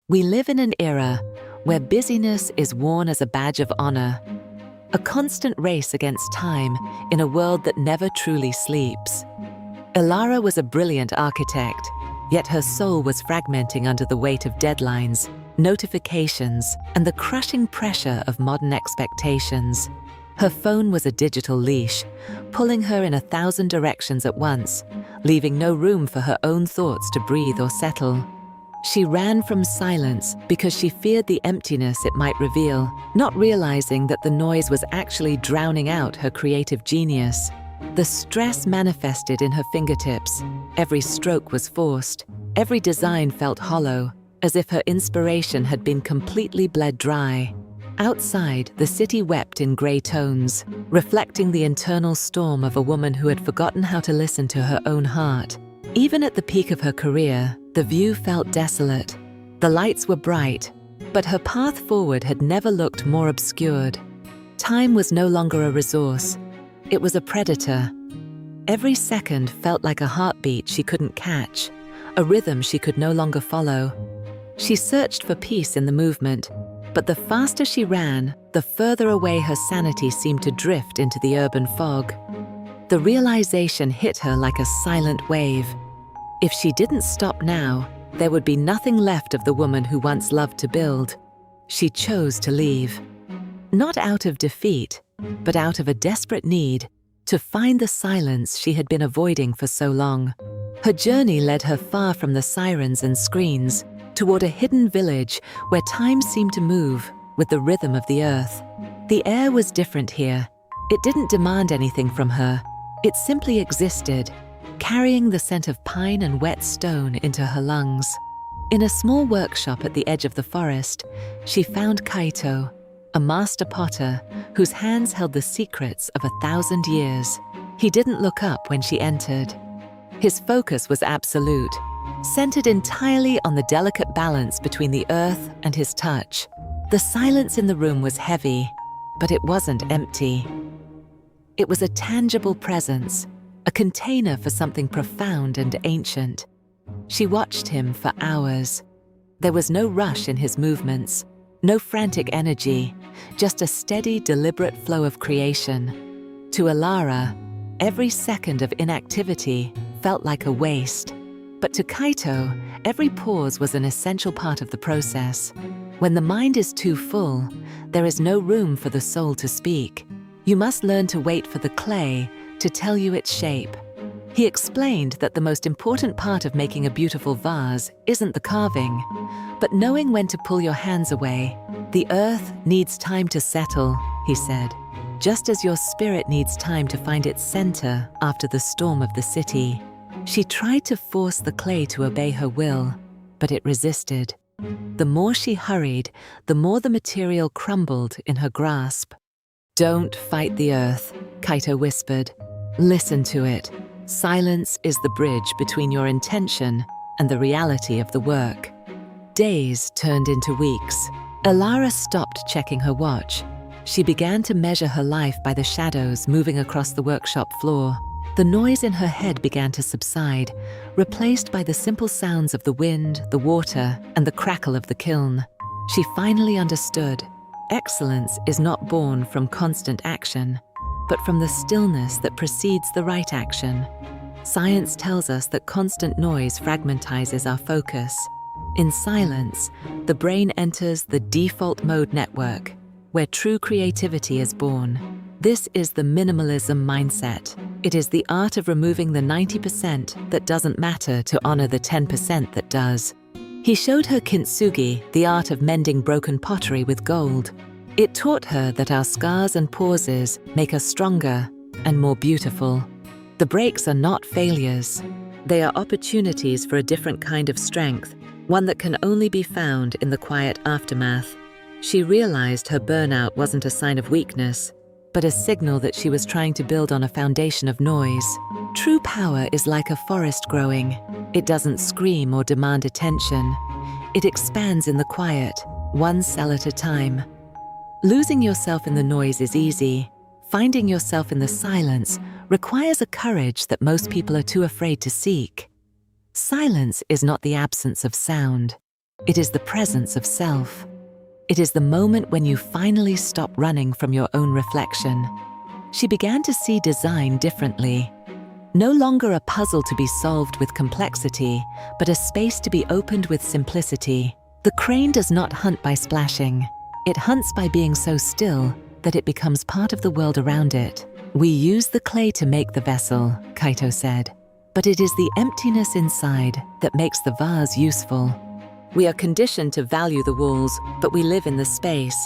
We live in an era where busyness is worn as a badge of honor, a constant race against time in a world that never truly sleeps. Elara was a brilliant architect, yet her soul was fragmenting under the weight of deadlines, notifications, and the crushing pressure of modern expectations. Her phone was a digital leash, pulling her in 1,000 directions at once, leaving no room for her own thoughts to breathe or settle. She ran from silence because she feared the emptiness it might reveal, not realizing that the noise was actually drowning out her creative genius. The stress manifested in her fingertips. Every stroke was forced. Every design felt hollow, as if her inspiration had been completely bled dry. Outside, the city wept in grey tones, reflecting the internal storm of a woman who had forgotten how to listen to her own heart. Even at the peak of her career, the view felt desolate. The lights were bright, but her path forward had never looked more obscured. Time was no longer a resource. It was a predator. Every second felt like a heartbeat she couldn't catch, a rhythm she could no longer follow. She searched for peace in the movement, but the faster she ran, the further away her sanity seemed to drift into the urban fog. The realization hit her like a silent wave. If she didn't stop now, there would be nothing left of the woman who once loved to build. She chose to leave. Not out of defeat, but out of a desperate need to find the silence she had been avoiding for so long. Her journey led her far from the sirens and screens, toward a hidden village where time seemed to move with the rhythm of the earth. The air was different here. It didn't demand anything from her. It simply existed, carrying the scent of pine and wet stone into her lungs. In a small workshop at the edge of the forest, she found Kaito, a master potter whose hands held the secrets of 1,000 years. He didn't look up when she entered. His focus was absolute, centered entirely on the delicate balance between the earth and his touch. The silence in the room was heavy, but it wasn't empty. It was a tangible presence, a container for something profound and ancient. She watched him for hours. There was no rush in his movements, no frantic energy, just a steady, deliberate flow of creation. To Elara, every second of inactivity felt like a waste. But to Kaito, every pause was an essential part of the process. When the mind is too full, there is no room for the soul to speak. You must learn to wait for the clay to tell you its shape. He explained that the most important part of making a beautiful vase isn't the carving, but knowing when to pull your hands away. The earth needs time to settle, he said, just as your spirit needs time to find its center after the storm of the city. She tried to force the clay to obey her will, but it resisted. The more she hurried, the more the material crumbled in her grasp. "Don't fight the earth," Kaito whispered. "Listen to it. Silence is the bridge between your intention and the reality of the work." Days turned into weeks. Elara stopped checking her watch. She began to measure her life by the shadows moving across the workshop floor. The noise in her head began to subside, replaced by the simple sounds of the wind, the water, and the crackle of the kiln. She finally understood. Excellence is not born from constant action, but from the stillness that precedes the right action. Science tells us that constant noise fragmentizes our focus. In silence, the brain enters the default mode network, where true creativity is born. This is the minimalism mindset. It is the art of removing the 90% that doesn't matter to honor the 10% that does. He showed her kintsugi, the art of mending broken pottery with gold. It taught her that our scars and pauses make us stronger and more beautiful. The breaks are not failures. They are opportunities for a different kind of strength, one that can only be found in the quiet aftermath. She realized her burnout wasn't a sign of weakness, but a signal that she was trying to build on a foundation of noise. True power is like a forest growing. It doesn't scream or demand attention. It expands in the quiet, one cell at a time. Losing yourself in the noise is easy. Finding yourself in the silence requires a courage that most people are too afraid to seek. Silence is not the absence of sound. It is the presence of self. It is the moment when you finally stop running from your own reflection. She began to see design differently. No longer a puzzle to be solved with complexity, but a space to be opened with simplicity. The crane does not hunt by splashing. It hunts by being so still that it becomes part of the world around it. We use the clay to make the vessel, Kaito said, but it is the emptiness inside that makes the vase useful. We are conditioned to value the walls, but we live in the space.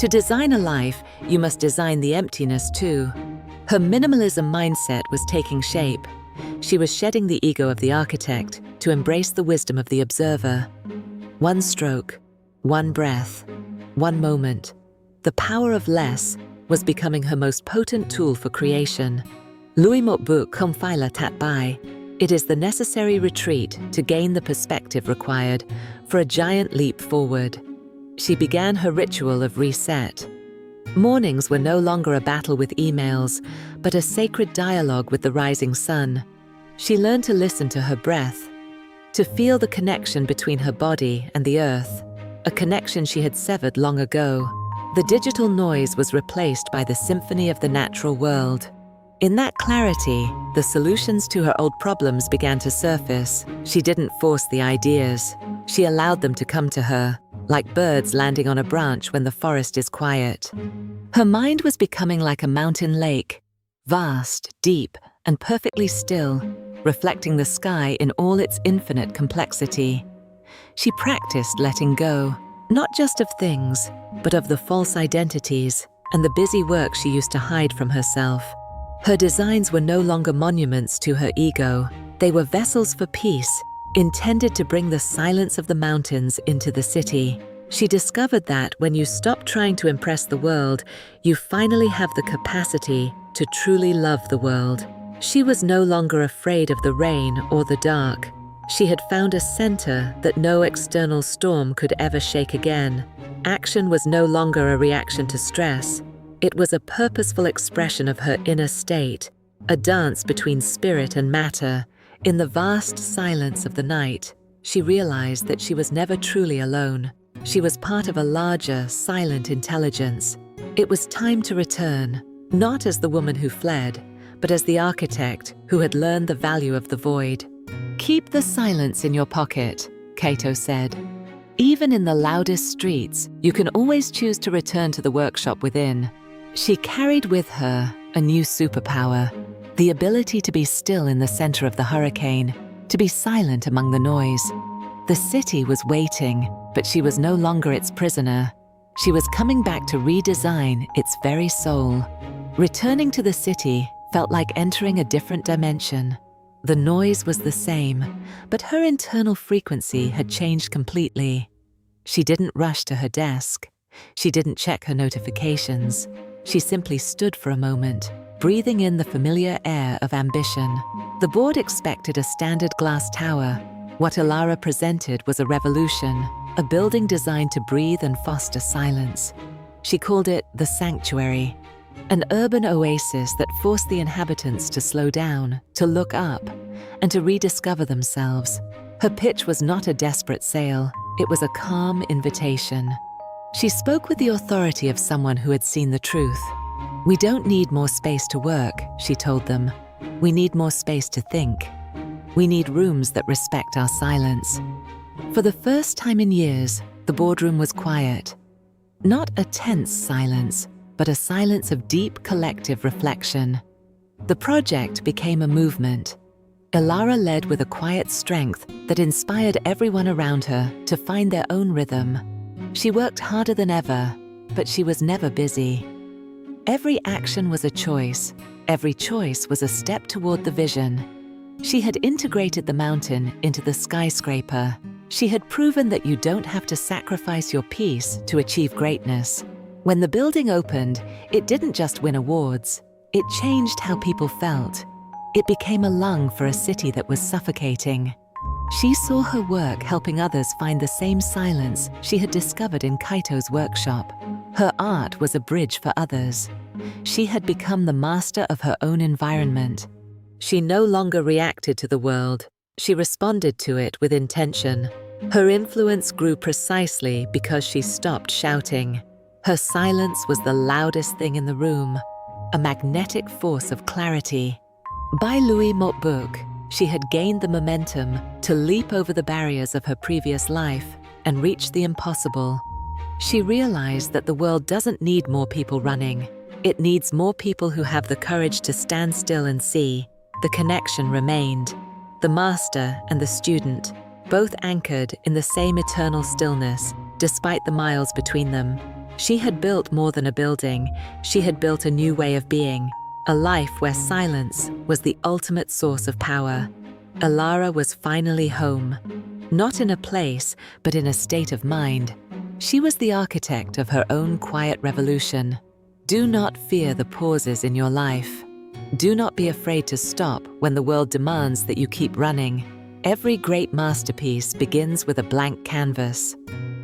To design a life, you must design the emptiness too. Her minimalism mindset was taking shape. She was shedding the ego of the architect to embrace the wisdom of the observer. One stroke, one breath, one moment. The power of less was becoming her most potent tool for creation. Lui một bước không phải là thất bại. It is the necessary retreat to gain the perspective required for a giant leap forward. She began her ritual of reset. Mornings were no longer a battle with emails, but a sacred dialogue with the rising sun. She learned to listen to her breath, to feel the connection between her body and the earth, a connection she had severed long ago. The digital noise was replaced by the symphony of the natural world. In that clarity, the solutions to her old problems began to surface. She didn't force the ideas. She allowed them to come to her, like birds landing on a branch when the forest is quiet. Her mind was becoming like a mountain lake, vast, deep, and perfectly still, reflecting the sky in all its infinite complexity. She practiced letting go, not just of things, but of the false identities and the busy work she used to hide from herself. Her designs were no longer monuments to her ego. They were vessels for peace, intended to bring the silence of the mountains into the city. She discovered that when you stop trying to impress the world, you finally have the capacity to truly love the world. She was no longer afraid of the rain or the dark. She had found a center that no external storm could ever shake again. Action was no longer a reaction to stress. It was a purposeful expression of her inner state, a dance between spirit and matter. In the vast silence of the night, she realized that she was never truly alone. She was part of a larger, silent intelligence. It was time to return, not as the woman who fled, but as the architect who had learned the value of the void. "Keep the silence in your pocket," Kaito said. "Even in the loudest streets, you can always choose to return to the workshop within." She carried with her a new superpower, the ability to be still in the center of the hurricane, to be silent among the noise. The city was waiting, but she was no longer its prisoner. She was coming back to redesign its very soul. Returning to the city felt like entering a different dimension. The noise was the same, but her internal frequency had changed completely. She didn't rush to her desk. She didn't check her notifications. She simply stood for a moment, breathing in the familiar air of ambition. The board expected a standard glass tower. What Elara presented was a revolution, a building designed to breathe and foster silence. She called it the sanctuary, an urban oasis that forced the inhabitants to slow down, to look up, and to rediscover themselves. Her pitch was not a desperate sale. It was a calm invitation. She spoke with the authority of someone who had seen the truth. "We don't need more space to work," she told them. "We need more space to think. We need rooms that respect our silence." For the first time in years, the boardroom was quiet. Not a tense silence, but a silence of deep collective reflection. The project became a movement. Elara led with a quiet strength that inspired everyone around her to find their own rhythm. She worked harder than ever, but she was never busy. Every action was a choice. Every choice was a step toward the vision. She had integrated the mountain into the skyscraper. She had proven that you don't have to sacrifice your peace to achieve greatness. When the building opened, it didn't just win awards. It changed how people felt. It became a lung for a city that was suffocating. She saw her work helping others find the same silence she had discovered in Kaito's workshop. Her art was a bridge for others. She had become the master of her own environment. She no longer reacted to the world. She responded to it with intention. Her influence grew precisely because she stopped shouting. Her silence was the loudest thing in the room, a magnetic force of clarity. By Louis Mottebook, she had gained the momentum to leap over the barriers of her previous life and reach the impossible. She realized that the world doesn't need more people running. It needs more people who have the courage to stand still and see. The connection remained. The master and the student, both anchored in the same eternal stillness, despite the miles between them. She had built more than a building. She had built a new way of being, a life where silence was the ultimate source of power. Elara was finally home, not in a place, but in a state of mind. She was the architect of her own quiet revolution. Do not fear the pauses in your life. Do not be afraid to stop when the world demands that you keep running. Every great masterpiece begins with a blank canvas.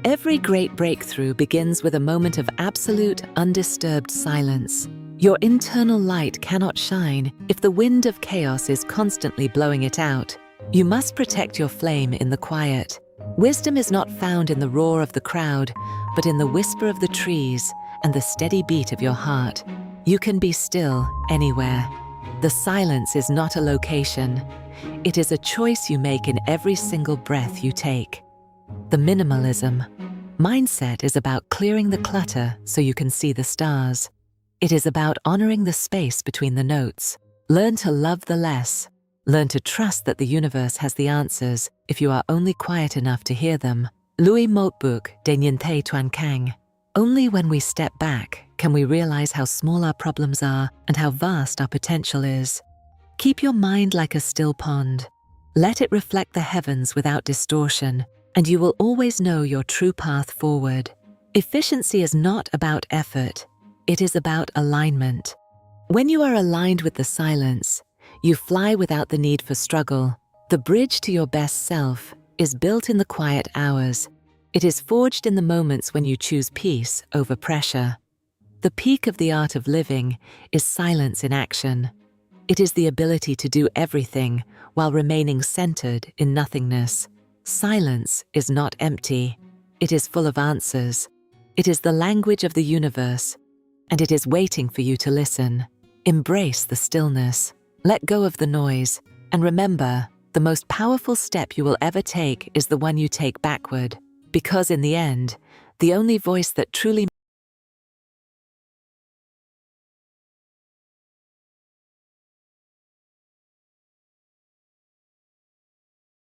Every great breakthrough begins with a moment of absolute, undisturbed silence. Your internal light cannot shine if the wind of chaos is constantly blowing it out. You must protect your flame in the quiet. Wisdom is not found in the roar of the crowd, but in the whisper of the trees and the steady beat of your heart. You can be still anywhere. The silence is not a location. It is a choice you make in every single breath you take. The minimalism mindset is about clearing the clutter so you can see the stars. It is about honoring the space between the notes. Learn to love the less. Learn to trust that the universe has the answers if you are only quiet enough to hear them. Louis Mottebook de Niente Tuan Kang. Only when we step back can we realize how small our problems are and how vast our potential is. Keep your mind like a still pond. Let it reflect the heavens without distortion, and you will always know your true path forward. Efficiency is not about effort. It is about alignment. When you are aligned with the silence, you fly without the need for struggle. The bridge to your best self is built in the quiet hours. It is forged in the moments when you choose peace over pressure. The peak of the art of living is silence in action. It is the ability to do everything while remaining centered in nothingness. Silence is not empty. It is full of answers. It is the language of the universe, and it is waiting for you to listen. Embrace the stillness. Let go of the noise. And remember, the most powerful step you will ever take is the one you take backward. Because in the end, the only voice that truly